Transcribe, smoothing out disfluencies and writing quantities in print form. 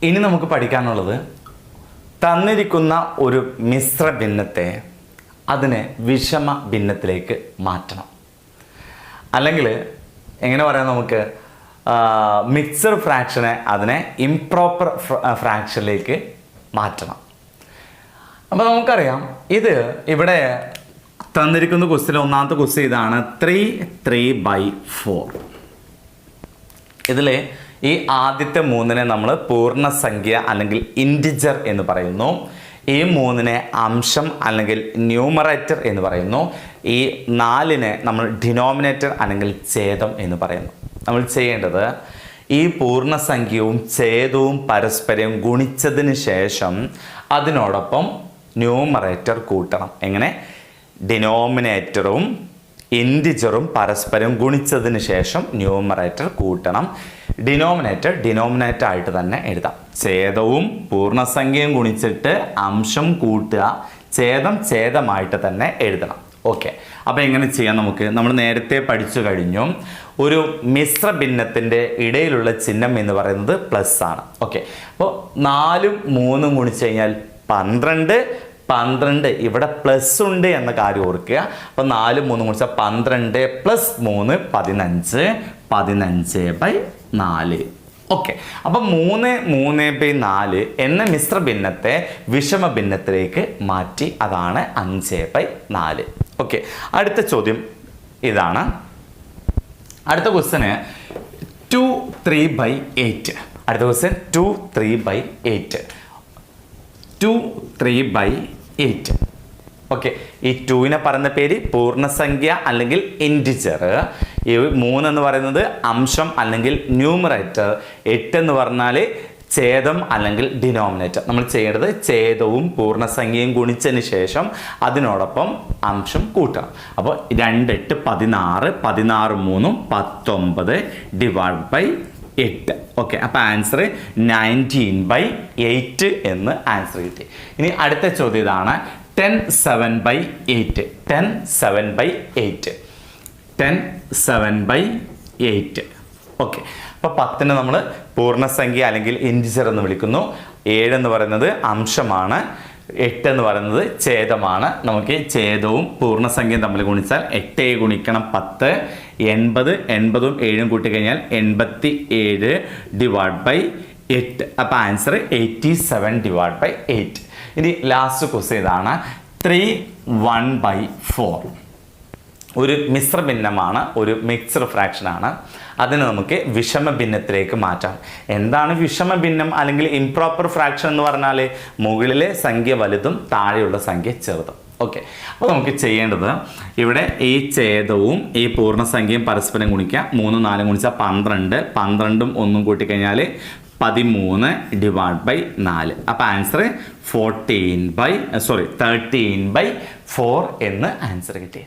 ഇനി നമുക്ക് പഠിക്കാനുള്ളത് തന്നിരിക്കുന്ന ഒരു മിശ്ര ഭിന്നത്തെ അതിനെ വിഷമ ഭിന്നത്തിലേക്ക് മാറ്റണം. അല്ലെങ്കിൽ എങ്ങനെ പറയാം, നമുക്ക് മിക്സഡ് ഫ്രാക്ഷനെ അതിനെ ഇംപ്രോപ്പർ ഫ്രാക്ഷനിലേക്ക് മാറ്റണം. അപ്പോൾ നമുക്കറിയാം, ഇത് ഇവിടെ തന്നിരിക്കുന്ന ക്വസ്റ്റ്യൻ ഒന്നാമത്തെ ക്വസ്റ്റ്യൻ ഇതാണ് 3/4. ഇതിൽ ഈ ആദ്യത്തെ 3നെ നമ്മൾ പൂർണ്ണസംഖ്യ അല്ലെങ്കിൽ ഇൻറ്റിജർ എന്ന് പറയുന്നു. ഈ 3നെ അംശം അല്ലെങ്കിൽ ന്യൂമറേറ്റർ എന്ന് പറയുന്നു. ഈ 4നെ നമ്മൾ ഡിനോമിനേറ്റർ അല്ലെങ്കിൽ ഛേദം എന്ന് പറയുന്നു. നമ്മൾ ചെയ്യേണ്ടത് ഈ പൂർണ്ണസംഖ്യയും ഛേദവും പരസ്പരം ഗുണിച്ചതിന് ശേഷം അതിനോടൊപ്പം ന്യൂമറേറ്റർ കൂട്ടണം. എങ്ങനെ? ഡിനോമിനേറ്ററും ഇൻറ്റിജറും പരസ്പരം ഗുണിച്ചതിന് ശേഷം ന്യൂമറേറ്റർ കൂട്ടണം. ഡിനോമിനേറ്റർ ആയിട്ട് തന്നെ എഴുതാം. ഛേദവും പൂർണ്ണസംഖ്യയും ഗുണിച്ചിട്ട് അംശം കൂട്ടുക, ഛേദമായിട്ട് തന്നെ എഴുതണം. ഓക്കെ, അപ്പോൾ എങ്ങനെ ചെയ്യാം? നമ്മൾ നേരത്തെ പഠിച്ചു കഴിഞ്ഞു. ഒരു മിശ്ര ഭിന്നത്തിൻ്റെ ഇടയിലുള്ള ചിഹ്നം എന്ന് പറയുന്നത് പ്ലസ് ആണ്. ഓക്കെ, അപ്പോൾ 4ഉം 3ഉം ഗുണിച്ച് കഴിഞ്ഞാൽ 12 ഇവിടെ പ്ലസ് ഉണ്ട് എന്ന കാര്യം ഓർക്കുക. അപ്പോൾ 4ഉം 3ഉം ഗുണിച്ചാൽ 12 + 3 15/4. ഓക്കെ, അപ്പം 3/4 എന്ന മിശ്ര ഭിന്നത്തെ വിഷമ ഭിന്നത്തിലേക്ക് മാറ്റി. അതാണ് 5/4. ഓക്കെ, അടുത്ത ചോദ്യം ഇതാണ്. അടുത്ത ക്വസ്റ്റ്യന് 2/3/8. അടുത്ത ക്വസ്റ്റ്യൻ 2/3/8. 2/3/8. ഓക്കെ, ഈ 2നെ പറയുന്ന പേര് പൂർണ്ണസംഖ്യ അല്ലെങ്കിൽ ഇൻറ്റിജർ. ഈ 3 എന്ന് പറയുന്നത് അംശം അല്ലെങ്കിൽ ന്യൂമറേറ്റർ. 8 എന്ന് പറഞ്ഞാൽ ഛേദം അല്ലെങ്കിൽ ഡിനോമിനേറ്റർ. നമ്മൾ ചെയ്യേണ്ടത് ഛേദവും പൂർണ്ണസംഖ്യയും ഗുണിച്ചതിന് ശേഷം അതിനോടൊപ്പം അംശം കൂട്ടണം. അപ്പോൾ 2 8 16, 16 3 19/8. ഓക്കെ, അപ്പോൾ ആൻസർ 19/8 എന്ന് ആൻസർ കിട്ടി. ഇനി അടുത്ത ചോദ്യം ഇതാണ് 10/7/8. 10/7/8. 10/7/8. ഓക്കെ, അപ്പോൾ 10നെ നമ്മൾ പൂർണ്ണസംഖ്യ അല്ലെങ്കിൽ ഇൻറ്റിജർ എന്ന് വിളിക്കുന്നു. 7 എന്ന് പറയുന്നത് അംശമാണ്. 8 എന്ന് പറയുന്നത് ഛേദമാണ്. നമുക്ക് ഛേദവും പൂർണ്ണസംഖ്യയും തമ്മിൽ ഗുണിച്ചാൽ 8 ഗുണിക്കണം 10, 80. 80ഉം 7ഉം കൂട്ടിക്കഴിഞ്ഞാൽ 87/8. അപ്പോൾ ആൻസർ 87/8. ഇനി ലാസ്റ്റ് ക്വസ്റ്റ്യൻ ഇതാണ് 3/1/4. ഒരു മിശ്ര ഭിന്നമാണ്, ഒരു മിക്സ്ഡ് ഫ്രാക്ഷനാണ്. അതിനെ നമുക്ക് വിഷമ ഭിന്നത്തിലേക്ക് മാറ്റാം. എന്താണ് വിഷമ ഭിന്നം അല്ലെങ്കിൽ ഇംപ്രോപ്പർ ഫ്രാക്ഷൻ എന്ന് പറഞ്ഞാൽ? മുകളിലെ സംഖ്യ വലുതും താഴെയുള്ള സംഖ്യ ചെറുതും. ഓക്കെ, അപ്പോൾ നമുക്ക് ചെയ്യേണ്ടത് ഇവിടെ ഈ ഛേദവും ഈ പൂർണ്ണസംഖ്യയും പരസ്പരം ഗുണിക്കുക. 3 4 ഗുണിച്ചാൽ 12, 12ഉം 1ഉം കൂട്ടിക്കഴിഞ്ഞാൽ 13/4. അപ്പോൾ ആൻസർ 13/4 എന്ന് ആൻസർ കിട്ടി.